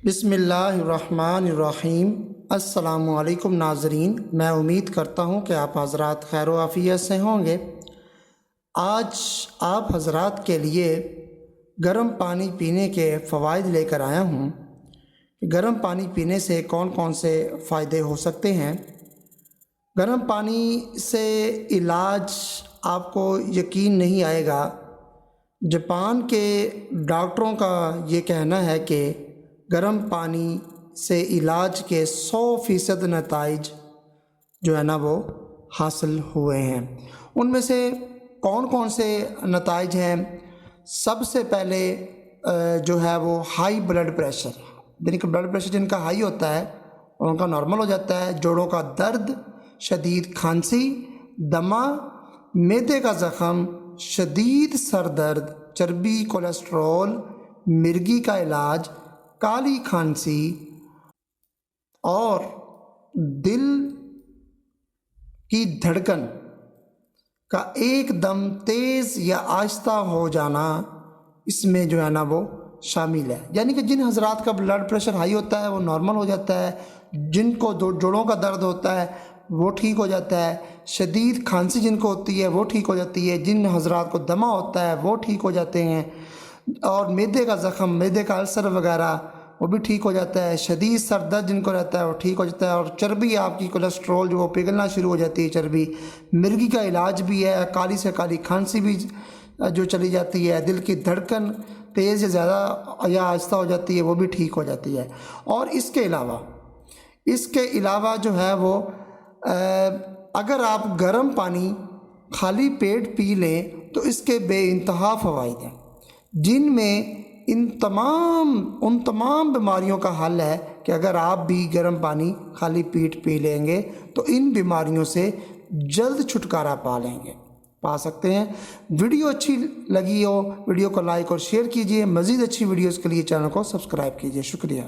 بسم اللہ الرحمن الرحیم۔ السلام علیکم ناظرین، میں امید کرتا ہوں کہ آپ حضرات خیر و عافیت سے ہوں گے۔ آج آپ حضرات کے لیے گرم پانی پینے کے فوائد لے کر آیا ہوں کہ گرم پانی پینے سے کون کون سے فائدے ہو سکتے ہیں۔ گرم پانی سے علاج آپ کو یقین نہیں آئے گا۔ جاپان کے ڈاکٹروں کا یہ کہنا ہے کہ گرم پانی سے علاج کے 100% نتائج جو ہے نا وہ حاصل ہوئے ہیں۔ ان میں سے کون کون سے نتائج ہیں؟ سب سے پہلے جو ہے وہ ہائی بلڈ پریشر، یعنی کہ بلڈ پریشر جن کا ہائی ہوتا ہے ان کا نارمل ہو جاتا ہے۔ جوڑوں کا درد، شدید کھانسی، دمہ، معدے کا زخم، شدید سر درد، چربی، کولیسٹرول، مرگی کا علاج، کالی کھانسی اور دل کی دھڑکن کا ایک دم تیز یا آہستہ ہو جانا اس میں جو ہے نا وہ شامل ہے۔ یعنی کہ جن حضرات کا بلڈ پریشر ہائی ہوتا ہے وہ نارمل ہو جاتا ہے، جن کو جوڑوں کا درد ہوتا ہے وہ ٹھیک ہو جاتا ہے، شدید کھانسی جن کو ہوتی ہے وہ ٹھیک ہو جاتی ہے، جن حضرات کو دمہ ہوتا ہے وہ ٹھیک ہو جاتے ہیں، اور معدے کا زخم، معدے کا السر وغیرہ وہ بھی ٹھیک ہو جاتا ہے، شدید سر درد جن کو رہتا ہے وہ ٹھیک ہو جاتا ہے، اور چربی آپ کی کولیسٹرول جو وہ پگھلنا شروع ہو جاتی ہے چربی، مرگی کا علاج بھی ہے، کالی سے کالی کھانسی بھی جو چلی جاتی ہے، دل کی دھڑکن تیز یا زیادہ یا آہستہ ہو جاتی ہے وہ بھی ٹھیک ہو جاتی ہے۔ اور اس کے علاوہ جو ہے وہ اگر آپ گرم پانی خالی پیٹ پی لیں تو اس کے بے انتہا فوائد ہیں، جن میں ان تمام بیماریوں کا حل ہے کہ اگر آپ بھی گرم پانی خالی پیٹ پی لیں گے تو ان بیماریوں سے جلد چھٹکارا پا سکتے ہیں۔ ویڈیو اچھی لگی ہو، ویڈیو کو لائک اور شیئر کیجئے۔ مزید اچھی ویڈیوز کے لیے چینل کو سبسکرائب کیجئے۔ شکریہ۔